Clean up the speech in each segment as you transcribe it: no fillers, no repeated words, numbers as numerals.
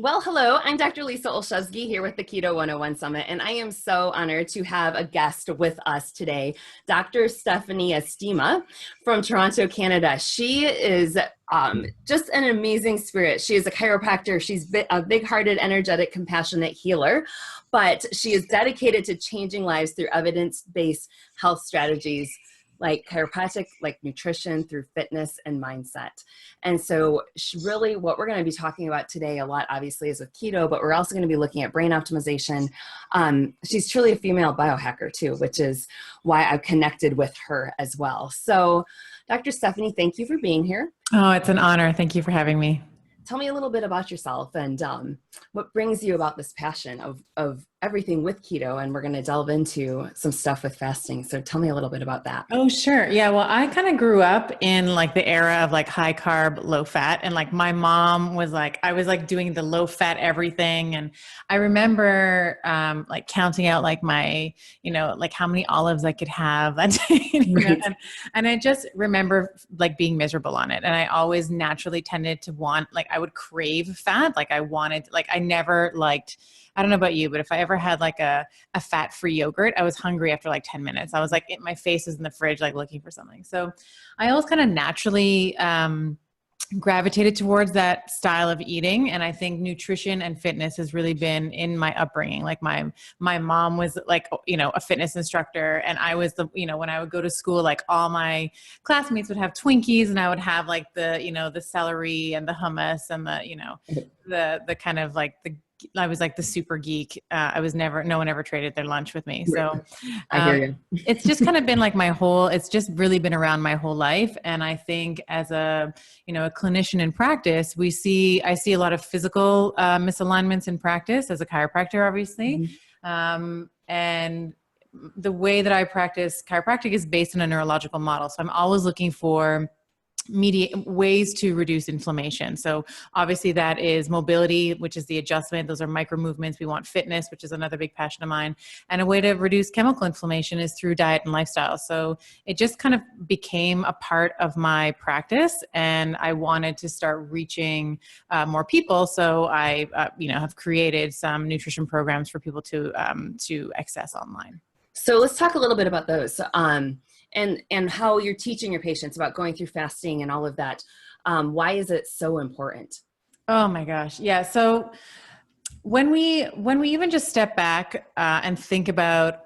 Well, hello, I'm Dr. Lisa Olszewski here with the Keto 101 Summit, and I am so honored to have a guest with us today, Dr. Stephanie Estima from Toronto, Canada. She is just an amazing spirit. She is a chiropractor. She's a big-hearted, energetic, compassionate healer, but she is dedicated to changing lives through evidence-based health strategies like chiropractic, like nutrition, through fitness and mindset. And so really what we're going to be talking about today a lot, obviously, is with keto, but we're also going to be looking at brain optimization. She's truly a female biohacker too, which is why I've connected with her as well. So Dr. Stephanie, thank you for being here. Oh, it's an honor. Thank you for having me. Tell me a little bit about yourself and what brings you about this passion of everything with keto, and we're going to delve into some stuff with fasting. So tell me a little bit about that. Oh, sure. Yeah. Well, I kind of grew up in like the era of like high carb, low fat. And like my mom was like, I was like doing the low fat everything. And I remember like counting out like my, like how many olives I could have that day. Right. And I just remember like being miserable on it. And I always naturally tended to want, like I would crave fat. Like I wanted, like I never liked, I don't know about you, but if I ever had like a fat-free yogurt, I was hungry after like 10 minutes. I was like, my face is in the fridge, like looking for something. So I always kind of naturally gravitated towards that style of eating. And I think nutrition and fitness has really been in my upbringing. Like my mom was like, a fitness instructor. And I was when I would go to school, like all my classmates would have Twinkies and I would have like the celery and the hummus and the kind of like I was like the super geek. No one ever traded their lunch with me. So I hear you. It's just kind of been like it's just really been around my whole life. And I think as a clinician in practice, I see a lot of physical misalignments in practice as a chiropractor, obviously. Mm-hmm. And the way that I practice chiropractic is based on a neurological model. So I'm always looking for ways to reduce inflammation. So obviously that is mobility, which is the adjustment. Those are micro movements. We want fitness, which is another big passion of mine. And a way to reduce chemical inflammation is through diet and lifestyle. So it just kind of became a part of my practice, and I wanted to start reaching more people. So I, have created some nutrition programs for people to access online. So let's talk a little bit about those. And how you're teaching your patients about going through fasting and all of that. Why is it so important? Oh my gosh. Yeah. So when we even just step back and think about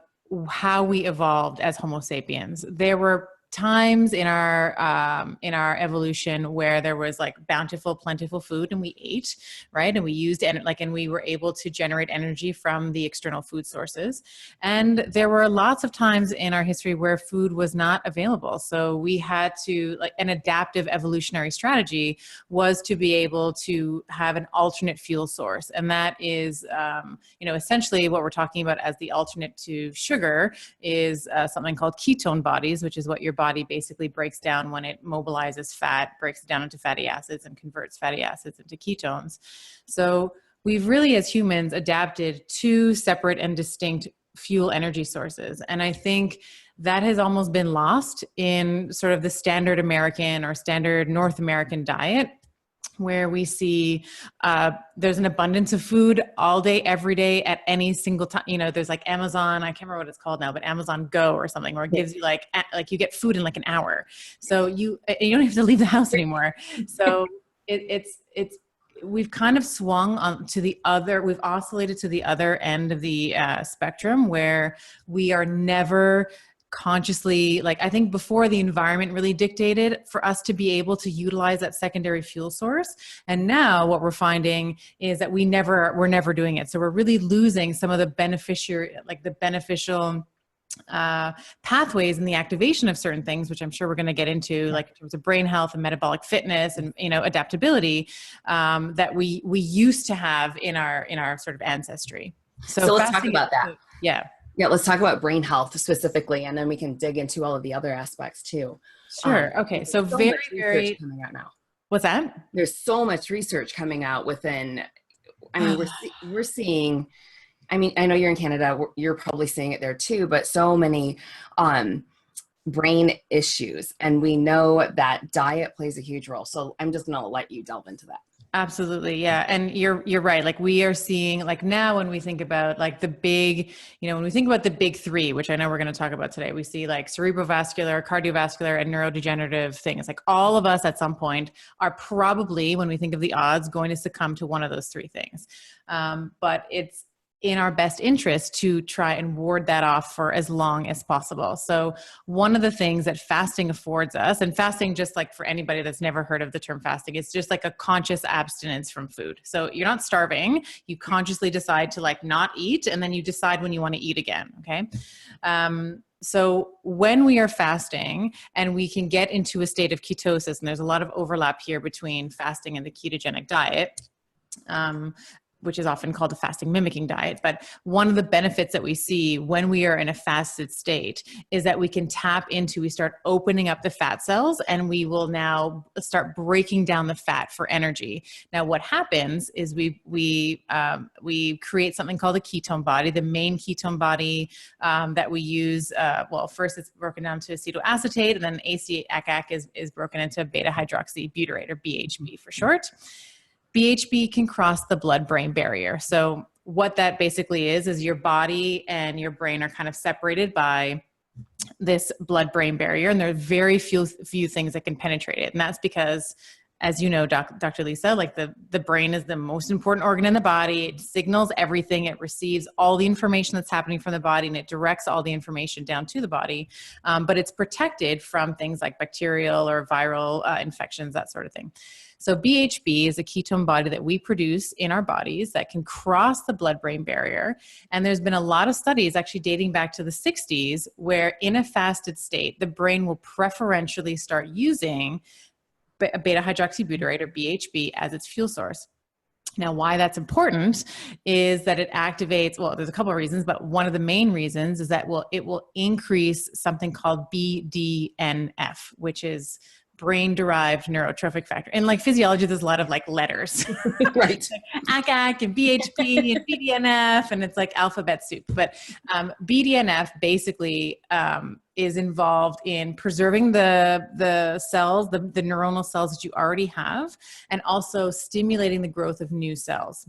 how we evolved as Homo sapiens, there were times in our evolution where there was like bountiful, plentiful food, and we ate, right? And we used and we were able to generate energy from the external food sources. And there were lots of times in our history where food was not available. So we had to, like, an adaptive evolutionary strategy was to be able to have an alternate fuel source. And that is, essentially what we're talking about as the alternate to sugar is something called ketone bodies, which is what your body basically breaks down when it mobilizes fat, breaks it down into fatty acids and converts fatty acids into ketones. So we've really, as humans, adapted two separate and distinct fuel energy sources. And I think that has almost been lost in sort of the standard American or standard North American diet, where we see there's an abundance of food all day, every day, at any single time. There's like Amazon, I can't remember what it's called now, but Amazon Go or something, where it gives you like you get food in like an hour. So you don't have to leave the house anymore. So we've kind of swung on to we've oscillated to the other end of the spectrum, where we are never consciously, like, I think before the environment really dictated for us to be able to utilize that secondary fuel source. And now what we're finding is that we're never doing it. So we're really losing some of the beneficial pathways in the activation of certain things, which I'm sure we're going to get into, like in terms of brain health and metabolic fitness and, adaptability, that we used to have in our sort of ancestry. So let's talk about that. Yeah. Yeah, let's talk about brain health specifically, and then we can dig into all of the other aspects too. Sure. Okay. So very coming out now. What's that? There's so much research coming out within. I mean, we're seeing. I mean, I know you're in Canada. You're probably seeing it there too. But so many brain issues, and we know that diet plays a huge role. So I'm just going to let you delve into that. Absolutely. Yeah. And you're right. Like we are seeing like now when we think about like the big, when we think about the big three, which I know we're going to talk about today, we see like cerebrovascular, cardiovascular, and neurodegenerative things. Like all of us at some point are probably, when we think of the odds, going to succumb to one of those three things. But it's in our best interest to try and ward that off for as long as possible. So one of the things that fasting affords us, and fasting, just like for anybody that's never heard of the term fasting, it's just like a conscious abstinence from food. So you're not starving, you consciously decide to like not eat, and then you decide when you want to eat again. Okay. So when we are fasting and we can get into a state of ketosis, and there's a lot of overlap here between fasting and the ketogenic diet, which is often called a fasting mimicking diet. But one of the benefits that we see when we are in a fasted state is that we can we start opening up the fat cells, and we will now start breaking down the fat for energy. Now, what happens is we create something called a ketone body. The main ketone body that we use, first it's broken down to acetoacetate, and then ACAC is broken into beta hydroxybutyrate, or BHB for short. BHB can cross the blood-brain barrier. So what that basically is your body and your brain are kind of separated by this blood-brain barrier, and there are very few things that can penetrate it. And that's because, as you know, Dr. Lisa, like the brain is the most important organ in the body. It signals everything. It receives all the information that's happening from the body, and it directs all the information down to the body. But it's protected from things like bacterial or viral infections, that sort of thing. So BHB is a ketone body that we produce in our bodies that can cross the blood-brain barrier. And there's been a lot of studies actually dating back to the 60s where in a fasted state, the brain will preferentially start using beta hydroxybutyrate, or BHB, as its fuel source. Now, why that's important is that it activates, there's a couple of reasons, but one of the main reasons is that it will increase something called BDNF, which is brain-derived neurotrophic factor. And like physiology, there's a lot of like letters, right? ACAC and BHP and BDNF, and it's like alphabet soup. But BDNF basically is involved in preserving the cells, the neuronal cells that you already have, and also stimulating the growth of new cells.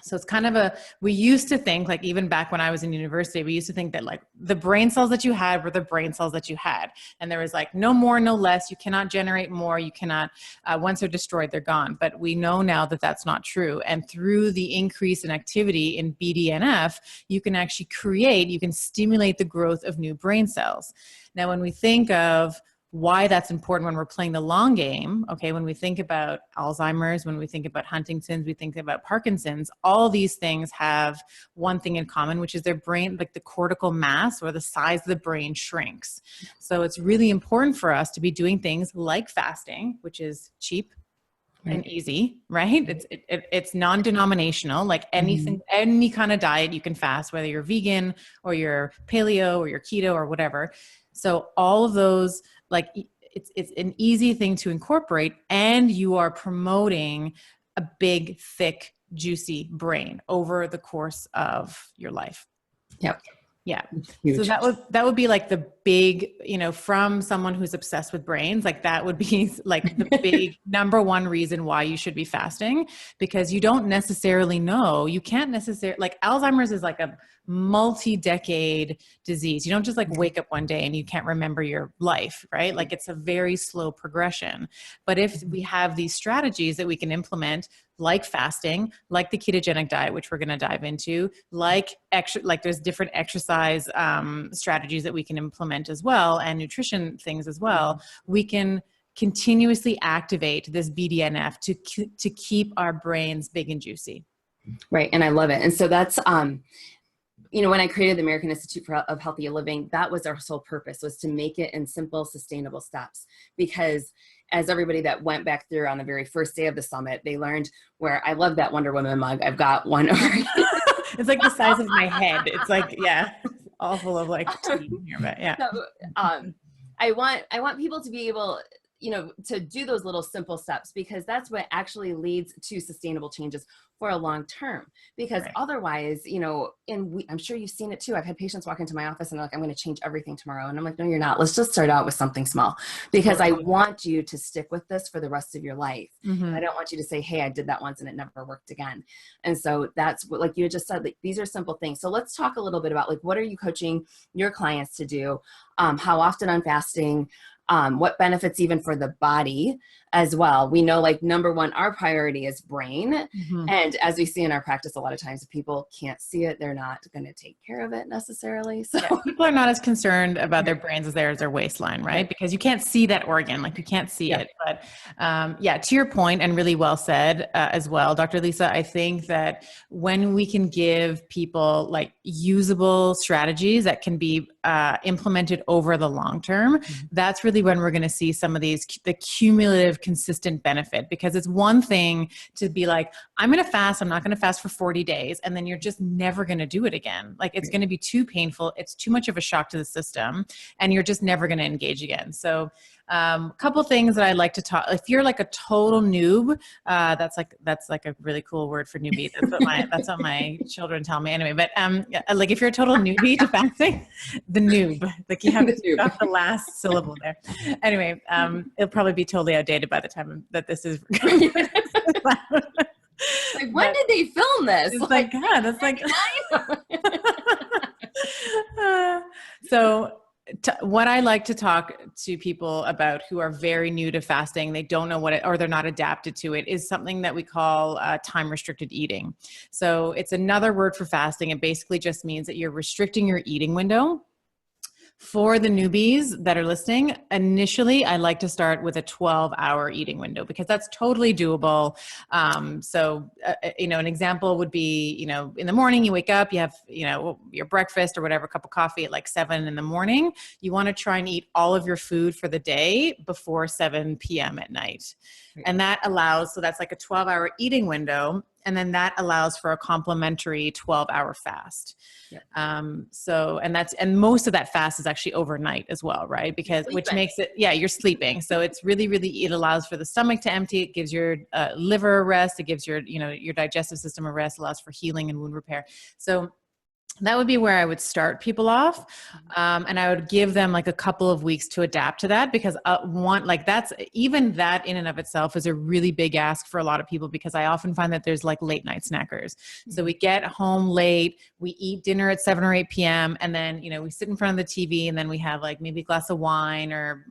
So it's kind of we used to think, like even back when I was in university, we used to think that like the brain cells that you had were the brain cells that you had. And there was like no more, no less. You cannot generate more. You cannot, once they're destroyed, they're gone. But we know now that that's not true. And through the increase in activity in BDNF, you can stimulate the growth of new brain cells. Now, when we think of why that's important when we're playing the long game, okay, when we think about Alzheimer's, when we think about Huntington's, we think about Parkinson's, all these things have one thing in common, which is their brain, like the cortical mass or the size of the brain shrinks. So it's really important for us to be doing things like fasting, which is cheap and easy, right? It's non-denominational, like anything, any kind of diet you can fast, whether you're vegan or you're paleo or you're keto or whatever. So all of those, like it's an easy thing to incorporate, and you are promoting a big, thick, juicy brain over the course of your life. Yep. Yeah. Huge. So that would be like the big, from someone who's obsessed with brains, like that would be like the big number one reason why you should be fasting, because you don't necessarily know, you can't necessarily, like Alzheimer's is like a multi-decade disease. You don't just like wake up one day and you can't remember your life, right? Like it's a very slow progression. But if we have these strategies that we can implement, like fasting, like the ketogenic diet, which we're going to dive into, like there's different exercise strategies that we can implement as well, and nutrition things as well, we can continuously activate this BDNF to keep our brains big and juicy. Right. And I love it. And so that's, when I created the American Institute of Healthy Living, that was our sole purpose, was to make it in simple, sustainable steps. Because as everybody that went back through on the very first day of the summit, they learned where I love that Wonder Woman mug. I've got one over here. It's like the size of my head. It's like, yeah, all full of like tea in here, but yeah. So, I want people to be able, to do those little simple steps, because that's what actually leads to sustainable changes for a long term. Because Right. otherwise, I'm sure you've seen it too. I've had patients walk into my office and they're like, I'm going to change everything tomorrow. And I'm like, no, you're not. Let's just start out with something small, because I Totally. want you to stick with this for the rest of your life. Mm-hmm. I don't want you to say, hey, I did that once and it never worked again. And so that's what, like you just said, like, these are simple things. So let's talk a little bit about, like, what are you coaching your clients to do? How often on fasting? What benefits even for the body as well. We know, like, number one, our priority is brain. Mm-hmm. And as we see in our practice, a lot of times if people can't see it, they're not going to take care of it necessarily. So Yeah, people are not as concerned about their brains as their waistline, right? Because you can't see that organ, like you can't see it. But yeah, to your point, and really well said as well, Dr. Lisa, I think that when we can give people like usable strategies that can be implemented over the long term, that's really when we're going to see some of the cumulative consistent benefit. Because it's one thing to be like, I'm going to fast, I'm not going to fast for 40 days. And then you're just never going to do it again. Like, it's going to be too painful. It's too much of a shock to the system, and you're just never going to engage again. So a couple things that I like to talk, if you're like a total noob, that's like a really cool word for newbie. That's what my children tell me anyway. But like, if you're a total newbie to fasting, the noob, like you have to take off the last syllable there. Anyway, it'll probably be totally outdated by the time that this is. Like, when did they film this? It's like, God, that's like. So what I like to talk to people about who are very new to fasting, they don't know what it, or they're not adapted to it, is something that we call time restricted eating. So it's another word for fasting. It basically just means that you're restricting your eating window. For the newbies that are listening, initially, I like to start with a 12-hour eating window, because that's totally doable. An example would be, in the morning you wake up, you have, your breakfast or whatever, cup of coffee at like 7 in the morning. You want to try and eat all of your food for the day before 7 p.m. at night. Right. And that allows, so that's like a 12-hour eating window. And then that allows for a complimentary 12-hour fast. Yep. And most of that fast is actually overnight as well, right? Because which makes it, you're sleeping. So it's really, it allows for the stomach to empty. It gives your liver a rest. It gives your digestive system a rest, allows for healing and wound repair. So that would be where I would start people off. And I would give them like a couple of weeks to adapt to that, because even that in and of itself is a really big ask for a lot of people, because I often find that there's like late night snackers. So we get home late, we eat dinner at 7 or 8 p.m. And then, we sit in front of the TV, and then we have like maybe a glass of wine or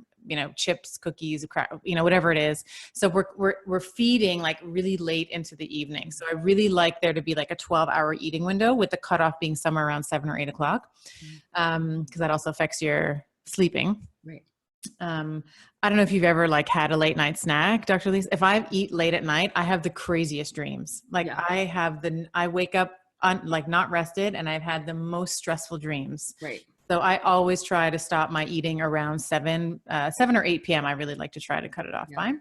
chips, cookies, whatever it is. So we're feeding like really late into the evening. So I really like there to be like a 12-hour eating window, with the cutoff being somewhere around 7 or 8 o'clock. Because that also affects your sleeping. Right. I don't know if you've ever like had a late night snack, Dr. Lisa. If I eat late at night, I have the craziest dreams. Like I wake up like not rested, and I've had the most stressful dreams. Right. So I always try to stop my eating around 7 or 8 p.m. I really like to try to cut it off by.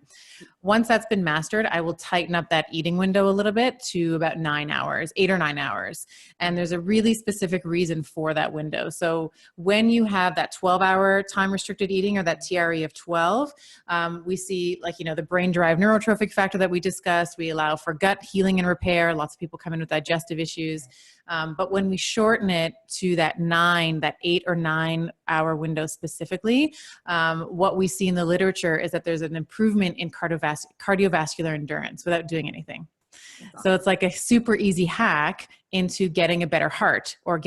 Once that's been mastered, I will tighten up that eating window a little bit to about 9 hours, 8 or 9 hours. And there's a really specific reason for that window. So when you have that 12-hour time restricted eating, or that TRE of 12, we see like, the brain-derived neurotrophic factor that we discussed. We allow for gut healing and repair. Lots of people come in with digestive issues. But when we shorten it to that 8 or 9 hour window specifically, what we see in the literature is that there's an improvement in cardiovascular endurance without doing anything. Awesome. So it's like a super easy hack into getting a better heart, or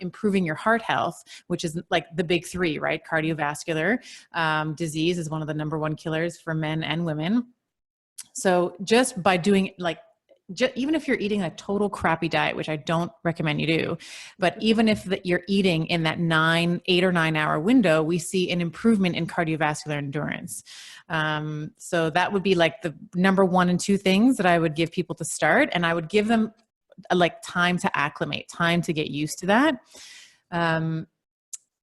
improving your heart health, which is like the big three, right? Cardiovascular disease is one of the number one killers for men and women. So just by doing even if you're eating a total crappy diet, which I don't recommend you do, but even if you're eating in that 8 or 9 hour window, we see an improvement in cardiovascular endurance. So that would be like the number 1 and 2 things that I would give people to start. And I would give them like time to acclimate, time to get used to that. And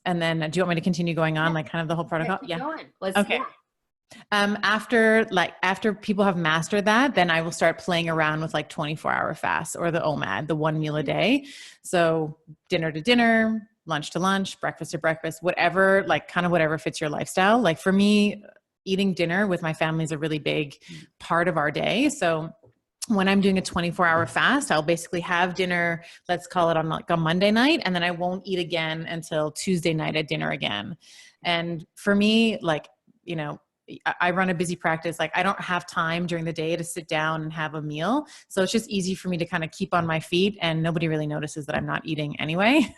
then do you want me to continue going on, like kind of the whole protocol? Yeah. Let's okay. After people have mastered that, then I will start playing around with like 24-hour fasts, or the OMAD, the 1 meal a day. So dinner to dinner, lunch to lunch, breakfast to breakfast, whatever, like kind of whatever fits your lifestyle. Like for me, eating dinner with my family is a really big part of our day. So when I'm doing a 24-hour fast, I'll basically have dinner, let's call it on like a Monday night, and then I won't eat again until Tuesday night at dinner again. And for me, like, you know, I run a busy practice. Like I don't have time during the day to sit down and have a meal. So it's just easy for me to kind of keep on my feet, and nobody really notices that I'm not eating anyway.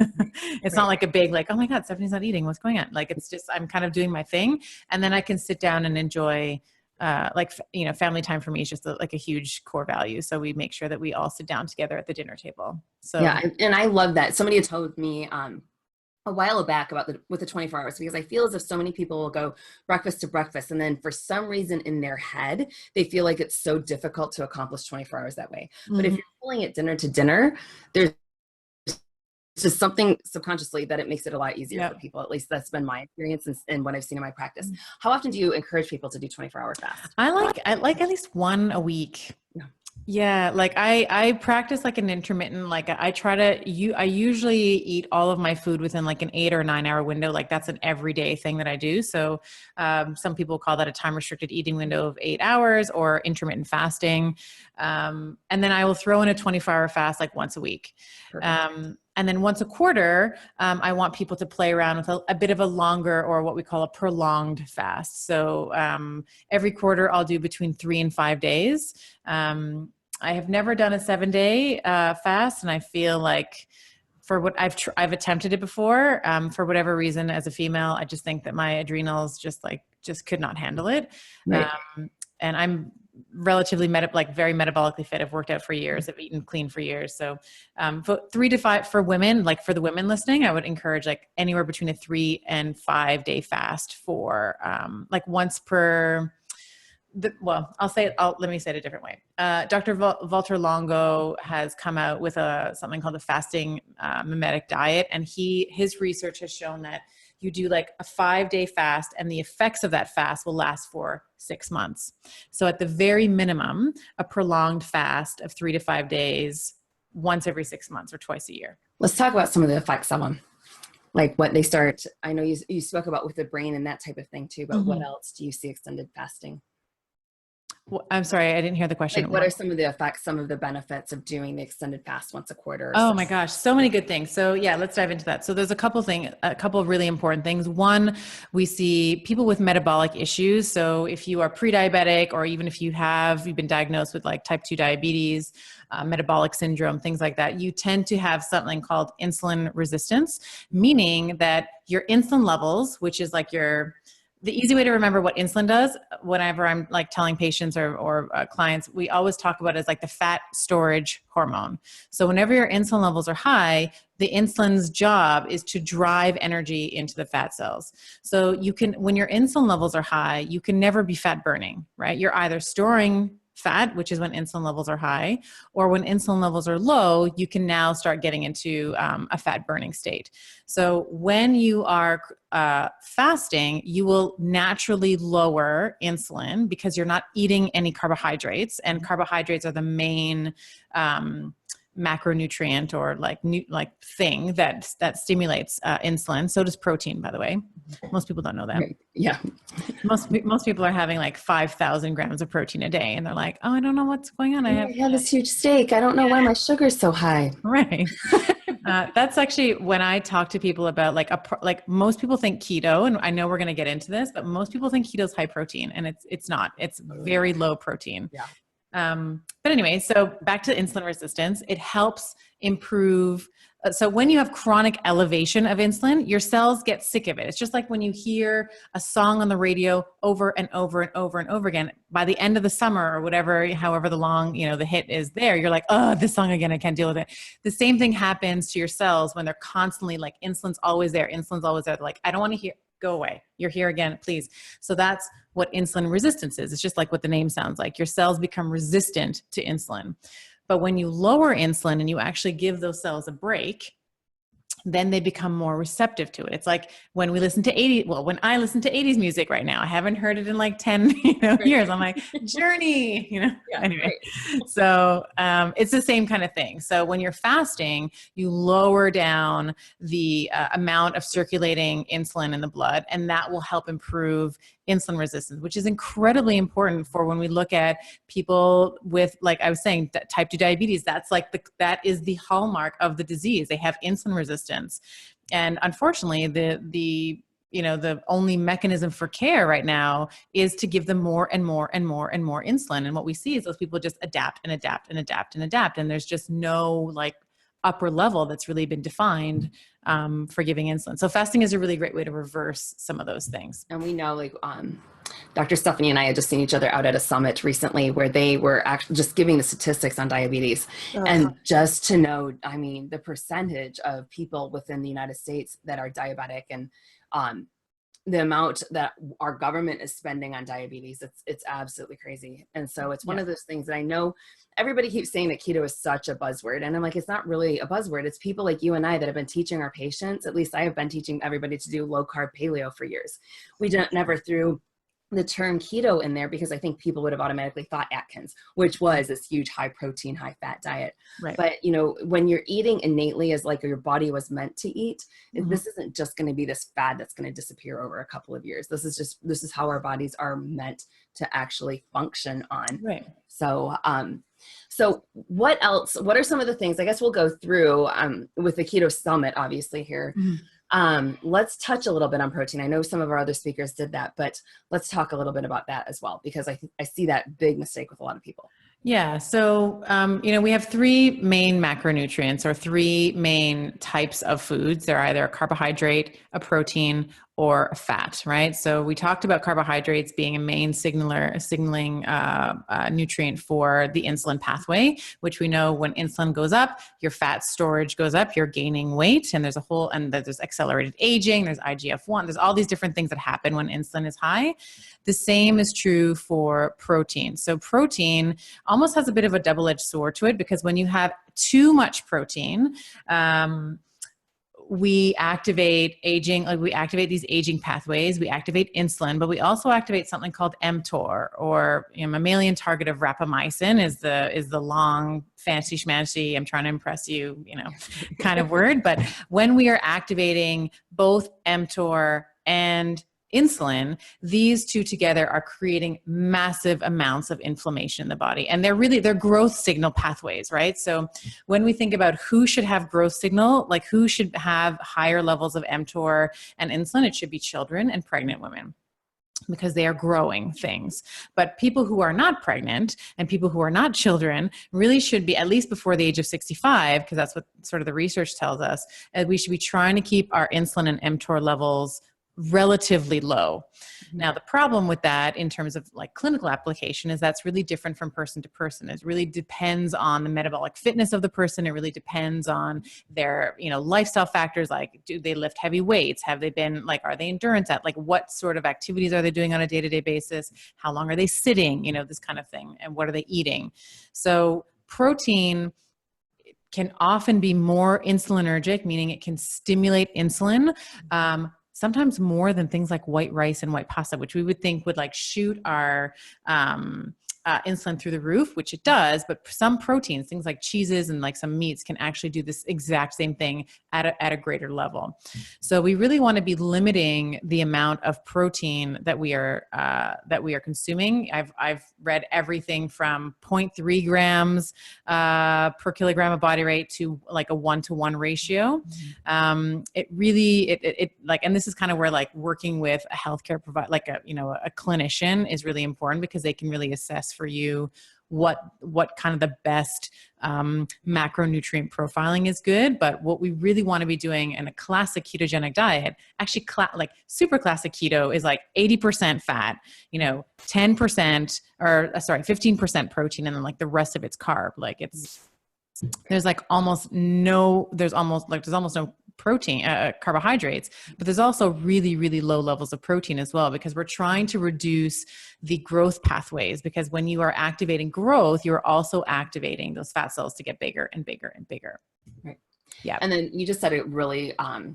It's not like a big, like, oh my God, Stephanie's not eating. What's going on? Like, it's just, I'm kind of doing my thing. And then I can sit down and enjoy, like, you know, family time for me is just like a huge core value. So we make sure that we all sit down together at the dinner table. So yeah, and I love that. Somebody had told me a while back about with the 24 hours, because I feel as if so many people will go breakfast to breakfast, and then for some reason in their head they feel like it's so difficult to accomplish 24 hours that way. But if you're pulling it dinner to dinner, there's just something subconsciously that it makes it a lot easier for people. At least that's been my experience and what I've seen in my practice. How often do you encourage people to do 24-hour fast? I like at least one a week. Yeah, like I practice like an intermittent, like I usually eat all of my food within like an 8 or 9 hour window. Like that's an everyday thing that I do. So some people call that a time restricted eating window of 8 hours or intermittent fasting. And then I will throw in a 24-hour fast like once a week. And then once a quarter, I want people to play around with a bit of a longer, or what we call a prolonged fast. So every quarter I'll do between 3 and 5 days. I have never done a 7-day fast, and I feel like for what I've attempted it before, for whatever reason, as a female, I just think that my adrenals just could not handle it. Right. And I'm relatively very metabolically fit. I've worked out for years. I've eaten clean for years. So, for 3 to 5 for women, like for the women listening, I would encourage like anywhere between a 3 and 5 day fast for, like once per, let me say it a different way. Dr. Walter Longo has come out with something called the fasting mimetic diet. And his research has shown that you do like a 5-day fast, and the effects of that fast will last for 6 months. So at the very minimum, a prolonged fast of 3 to 5 days, once every 6 months or twice a year. Let's talk about some of the effects of them. Like what they start, I know you spoke about with the brain and that type of thing too, but what else do you see extended fasting? Well, I'm sorry, I didn't hear the question. Like what are some of the effects, some of the benefits of doing the extended fast once a quarter? Oh my gosh, so many good things. So yeah, let's dive into that. So there's a couple of really important things. One, we see people with metabolic issues. So if you are pre-diabetic, or even if you've been diagnosed with like type 2 diabetes, metabolic syndrome, things like that, you tend to have something called insulin resistance, meaning that your insulin levels, which is like the easy way to remember what insulin does, whenever I'm like telling patients or clients, we always talk about it as like the fat storage hormone. So whenever your insulin levels are high, the insulin's job is to drive energy into the fat cells. So when your insulin levels are high, you can never be fat burning, right? You're either storing fat, which is when insulin levels are high, or when insulin levels are low, you can now start getting into a fat burning state. So when you are fasting, you will naturally lower insulin because you're not eating any carbohydrates, and carbohydrates are the main macronutrient or like thing that stimulates insulin. So does protein, by the way. Most people don't know that. Right. Yeah. Most people are having like 5,000 grams of protein a day, and they're like, oh, I don't know what's going on. I have this huge steak. I don't know why my sugar's so high. Right. That's actually when I talk to people about like most people think keto, and I know we're going to get into this, but most people think keto is high protein, and it's not. It's very low protein. Yeah. But anyway, so back to insulin resistance, it helps improve. So when you have chronic elevation of insulin, your cells get sick of it. It's just like when you hear a song on the radio over and over and over and over again, by the end of the summer or whatever, however the long, the hit is there, you're like, oh, this song again, I can't deal with it. The same thing happens to your cells when they're constantly like, insulin's always there. They're like, I don't want to hear, go away. You're here again, please. So that's what insulin resistance is. It's just like what the name sounds like. Your cells become resistant to insulin. But when you lower insulin and you actually give those cells a break, then they become more receptive to it. It's like when we listen to when I listen to 80s music right now, I haven't heard it in like 10, years. I'm like, Journey, Yeah, anyway. right. So it's the same kind of thing. So when you're fasting, you lower down the amount of circulating insulin in the blood, and that will help improve insulin resistance, which is incredibly important for when we look at people with, like I was saying, type 2 diabetes. That is the hallmark of the disease. They have insulin resistance. And unfortunately, the only mechanism for care right now is to give them more and more and more and more insulin. And what we see is those people just adapt and adapt and adapt and adapt. And there's just no like upper level that's really been defined for giving insulin. So fasting is a really great way to reverse some of those things. And we know, like, Dr. Stephanie and I had just seen each other out at a summit recently where they were actually just giving the statistics on diabetes. And just to know, I mean, the percentage of people within the United States that are diabetic, and the amount that our government is spending on diabetes, it's absolutely crazy. And so it's one of those things that I know everybody keeps saying that keto is such a buzzword. And I'm like, it's not really a buzzword. It's people like you and I that have been teaching our patients. At least I have been teaching everybody to do low carb paleo for years. We never threw the term keto in there because I think people would have automatically thought Atkins, which was this huge high protein, high fat diet. Right. But when you're eating innately as like your body was meant to eat, this isn't just going to be this fad that's going to disappear over a couple of years. This is how our bodies are meant to actually function on. Right. So, so what else, what are some of the things, I guess we'll go through with the Keto Summit, obviously here. Let's touch a little bit on protein. I know some of our other speakers did that, but let's talk a little bit about that as well, because I see that big mistake with a lot of people. Yeah. So, we have three main macronutrients or three main types of foods. They're either a carbohydrate, a protein, or a fat, right? So we talked about carbohydrates being a main signaling nutrient for the insulin pathway, which we know when insulin goes up, your fat storage goes up, you're gaining weight, and there's accelerated aging, there's IGF-1, there's all these different things that happen when insulin is high. The same is true for protein. So protein almost has a bit of a double-edged sword to it, because when you have too much protein, we activate aging, like we activate these aging pathways, we activate insulin, but we also activate something called mTOR, or mammalian target of rapamycin is the long fancy schmancy, I'm trying to impress you, kind of word. But when we are activating both mTOR and insulin, these two together are creating massive amounts of inflammation in the body. And they're growth signal pathways, right? So when we think about who should have growth signal, like who should have higher levels of mTOR and insulin, it should be children and pregnant women, because they are growing things. But people who are not pregnant and people who are not children really should be, at least before the age of 65, because that's what sort of the research tells us, we should be trying to keep our insulin and mTOR levels relatively low. Now, the problem with that in terms of like clinical application is that's really different from person to person. It really depends on the metabolic fitness of the person. It really depends on their, lifestyle factors, like do they lift heavy weights? Have they been are they endurance at? Like what sort of activities are they doing on a day-to-day basis? How long are they sitting? This kind of thing. And what are they eating? So protein can often be more insulinergic, meaning it can stimulate insulin, sometimes more than things like white rice and white pasta, which we would think would shoot our insulin through the roof, which it does. But some proteins, things like cheeses and some meats, can actually do this exact same thing at a greater level. So we really want to be limiting the amount of protein that we are consuming. I've read everything from 0.3 grams per kilogram of body weight to a 1-to-1 ratio. It really, and this is kind of where working with a healthcare provider, a clinician, is really important, because they can really assess for you what kind of the best macronutrient profiling is good. But what we really want to be doing in a classic ketogenic diet, actually super classic keto, is 80% fat, 10% or 15% protein, and then the rest of it's carb. There's almost no protein, carbohydrates, but there's also really, really low levels of protein as well, because we're trying to reduce the growth pathways, because when you are activating growth, you're also activating those fat cells to get bigger and bigger and bigger. Right. Yeah. And then you just said it really, I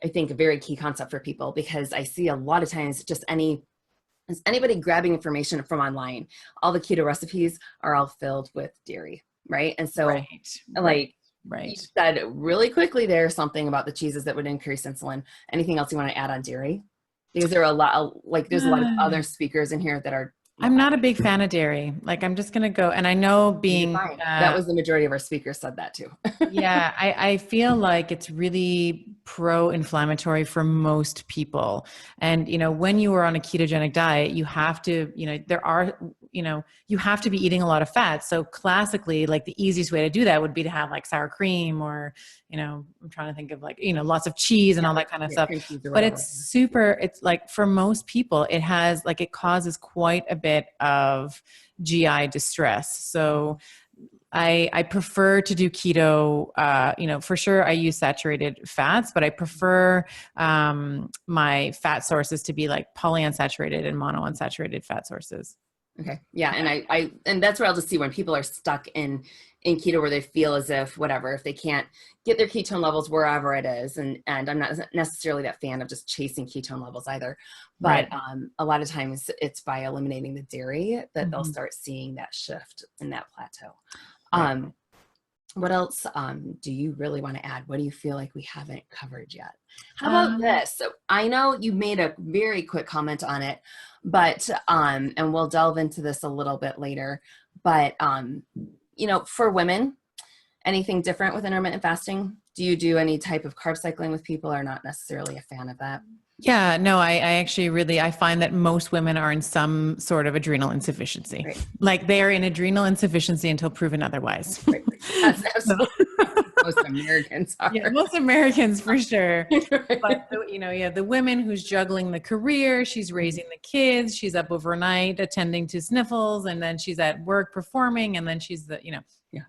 think a very key concept for people, because I see a lot of times just anybody grabbing information from online, all the keto recipes are all filled with dairy, right? And so like you Right. said really quickly there, something about the cheeses that would increase insulin. Anything else you want to add on dairy? Because there are there's a lot of other speakers in here that are, I'm not a big fan of dairy. Like, I'm just going to go, and I know you're being, fine. That was the majority of our speakers said that too. yeah, I feel like it's really pro-inflammatory for most people. And, when you are on a ketogenic diet, you have to, you have to be eating a lot of fat. So classically, like the easiest way to do that would be to have like sour cream or, I'm trying to think of like, lots of cheese and all that kind of stuff. But it's like for most people, it causes quite a bit of GI distress. So I prefer to do keto. For sure I use saturated fats, but I prefer my fat sources to be like polyunsaturated and monounsaturated fat sources. Okay. Yeah. And and that's where I'll just see when people are stuck in keto, where they feel as if if they can't get their ketone levels wherever it is. And I'm not necessarily that fan of just chasing ketone levels either, but a lot of times it's by eliminating the dairy that they'll start seeing that shift in that plateau. Right. What else do you really want to add? What do you feel like we haven't covered yet? How about this? So I know you made a very quick comment on it, but and we'll delve into this a little bit later. But for women, anything different with intermittent fasting? Do you do any type of carb cycling with people, or not necessarily a fan of that? Yeah, no, I actually I find that most women are in some sort of adrenal insufficiency. Right. Like they are in adrenal insufficiency until proven otherwise. Right. That's absolutely. Most Americans are. Yeah, most Americans for sure. But the women who's juggling the career, she's raising the kids, she's up overnight attending to sniffles, and then she's at work performing, and then she's Yeah.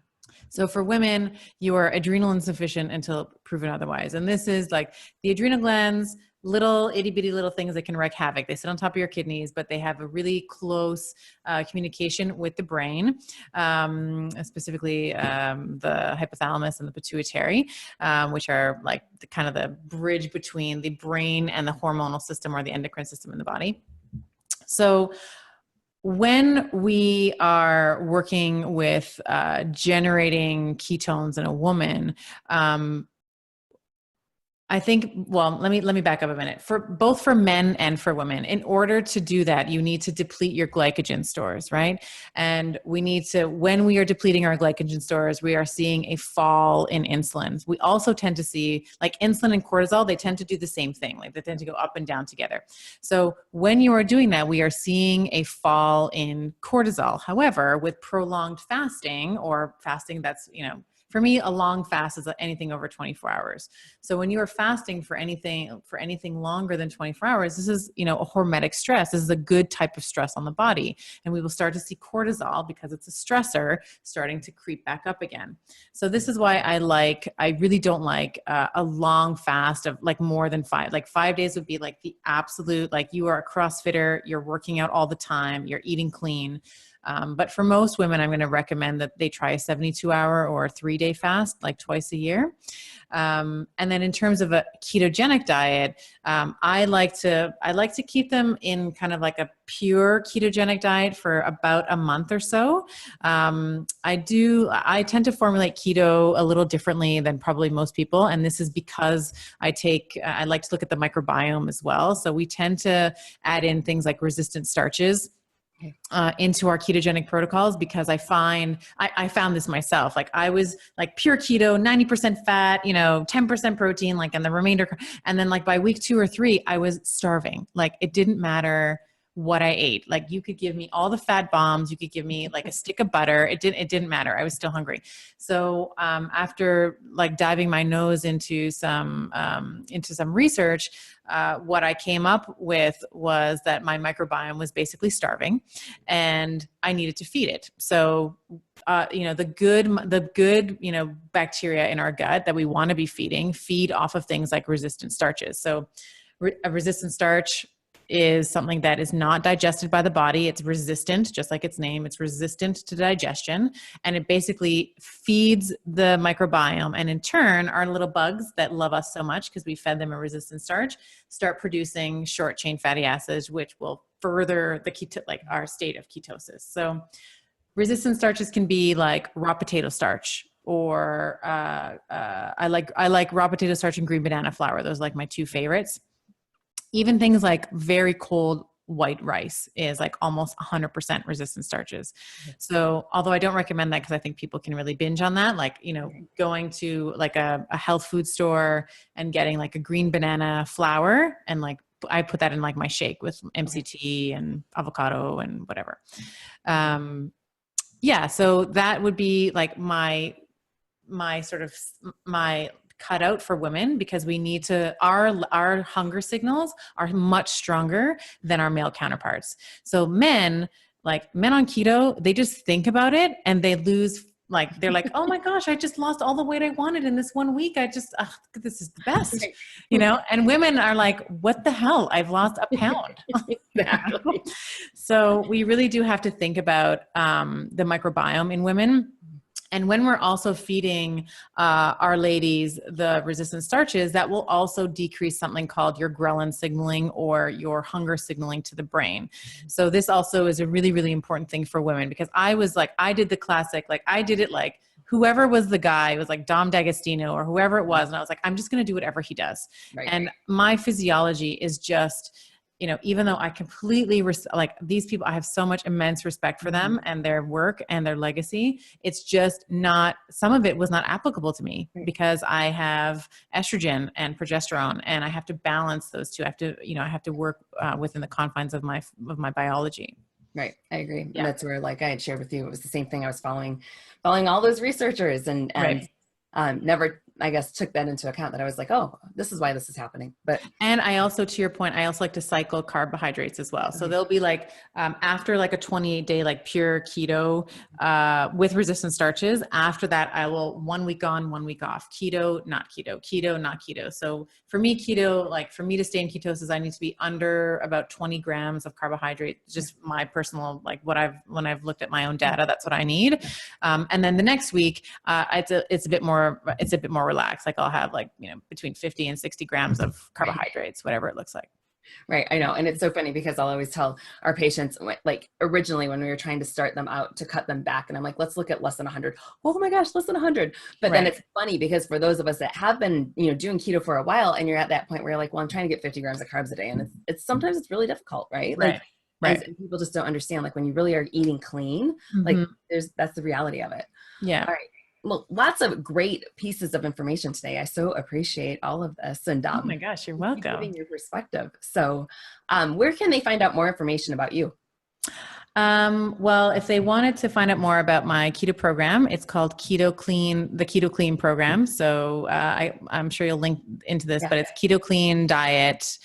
So for women, you are adrenal insufficient until proven otherwise. And this is like the adrenal glands, little itty bitty little things that can wreak havoc. They sit on top of your kidneys, but they have a really close communication with the brain, specifically the hypothalamus and the pituitary, which are like kind of the bridge between the brain and the hormonal system or the endocrine system in the body. So when we are working with generating ketones in a woman, I think, well, let me back up a minute. For both for men and for women, in order to do that, you need to deplete your glycogen stores, right? And when we are depleting our glycogen stores, we are seeing a fall in insulin. We also tend to see, like insulin and cortisol, they tend to do the same thing. Like they tend to go up and down together. So when you are doing that, we are seeing a fall in cortisol. However, with prolonged fasting or fasting that's, for me, a long fast is anything over 24 hours. So when you are fasting for anything longer than 24 hours, this is, a hormetic stress. This is a good type of stress on the body. And we will start to see cortisol, because it's a stressor, starting to creep back up again. So this is why I really don't like a long fast of like more than 5. Like 5 days would be like the absolute, like you are a CrossFitter, you're working out all the time, you're eating clean. But for most women, I'm going to recommend that they try a 72-hour or a 3-day fast, like twice a year. And then in terms of a ketogenic diet, I like to keep them in kind of like a pure ketogenic diet for about a month or so. I tend to formulate keto a little differently than probably most people. And this is because I like to look at the microbiome as well. So we tend to add in things like resistant starches into our ketogenic protocols, because I found this myself. Like I was like pure keto, 90% fat, 10% protein, like, and the remainder. And then like by week 2 or 3, I was starving. Like it didn't matter what I ate. Like you could give me all the fat bombs, you could give me like a stick of butter. It didn't matter. I was still hungry. So after like diving my nose into some research, what I came up with was that my microbiome was basically starving and I needed to feed it. So the good bacteria in our gut that we want to be feed off of things like resistant starches. So a resistant starch is something that is not digested by the body. It's resistant, just like its name. It's resistant to digestion. And it basically feeds the microbiome. And in turn, our little bugs that love us so much because we fed them a resistant starch start producing short chain fatty acids, which will further our state of ketosis. So resistant starches can be like raw potato starch, or I like raw potato starch and green banana flour. Those are like my two favorites. Even things like very cold white rice is like almost 100% resistant starches. So although I don't recommend that because I think people can really binge on that, like, going to like a health food store and getting like a green banana flour, and like I put that in like my shake with MCT and avocado and whatever. Yeah. So that would be like my cutout for women, because we need to, our hunger signals are much stronger than our male counterparts. So men on keto, they just think about it and they lose, like, they're like, oh my gosh, I just lost all the weight I wanted in this 1 week. This is the best, and women are like, what the hell? I've lost a pound. Exactly. So we really do have to think about the microbiome in women. And when we're also feeding our ladies the resistant starches, that will also decrease something called your ghrelin signaling or your hunger signaling to the brain. So this also is a really, really important thing for women, because I did the classic, whoever was the guy, it was like Dom D'Agostino or whoever it was. And I was like, I'm just going to do whatever he does. Right. And my physiology is just, even though I completely, these people, I have so much immense respect for them and their work and their legacy. It's just not, some of it was not applicable to me because I have estrogen and progesterone, and I have to balance those two. I have to work within the confines of my biology. Right. I agree. Yeah. And that's where, like I had shared with you, it was the same thing. I was following all those researchers and never, I guess, took that into account, that I was like, oh, this is why this is happening. And I also, to your point, I also like to cycle carbohydrates as well. So they'll be like, after like a 28-day, like pure keto with resistant starches, after that, I will 1 week on, 1 week off, keto, not keto, keto, not keto. So for me, keto, like for me to stay in ketosis, I need to be under about 20 grams of carbohydrate, just my personal, like when I've looked at my own data, that's what I need. And then the next week, it's a bit more relaxed. Like I'll have between 50 and 60 grams of carbohydrates, whatever it looks like. Right. I know. And it's so funny because I'll always tell our patients, like originally when we were trying to start them out, to cut them back. And I'm like, let's look at less than 100. Oh my gosh, less than 100. But then it's funny because for those of us that have been, doing keto for a while, and you're at that point where you're like, well, I'm trying to get 50 grams of carbs a day. And sometimes it's really difficult, right? Right. And people just don't understand, like when you really are eating clean, like that's the reality of it. Yeah. All right. Well, lots of great pieces of information today. I so appreciate all of this. And oh my gosh, you're welcome. Giving your perspective. So where can they find out more information about you? Well, if they wanted to find out more about my keto program, it's called Keto Clean, the Keto Clean program. So I'm sure you'll link into this, but it's Keto Clean Diet.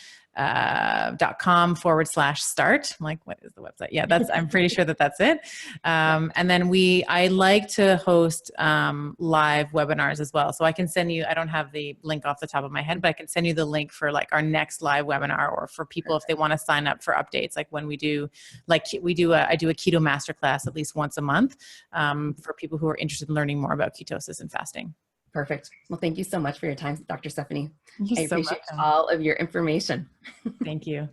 .com/start. I'm like, what is the website? Yeah, I'm pretty sure that's it. And then I like to host live webinars as well. So I can send you, I don't have the link off the top of my head, but I can send you the link for like our next live webinar, or for people if they want to sign up for updates. Like when I do a keto masterclass at least once a month for people who are interested in learning more about ketosis and fasting. Perfect. Well, thank you so much for your time, Dr. Stephanie. I appreciate all of your information. Thank you.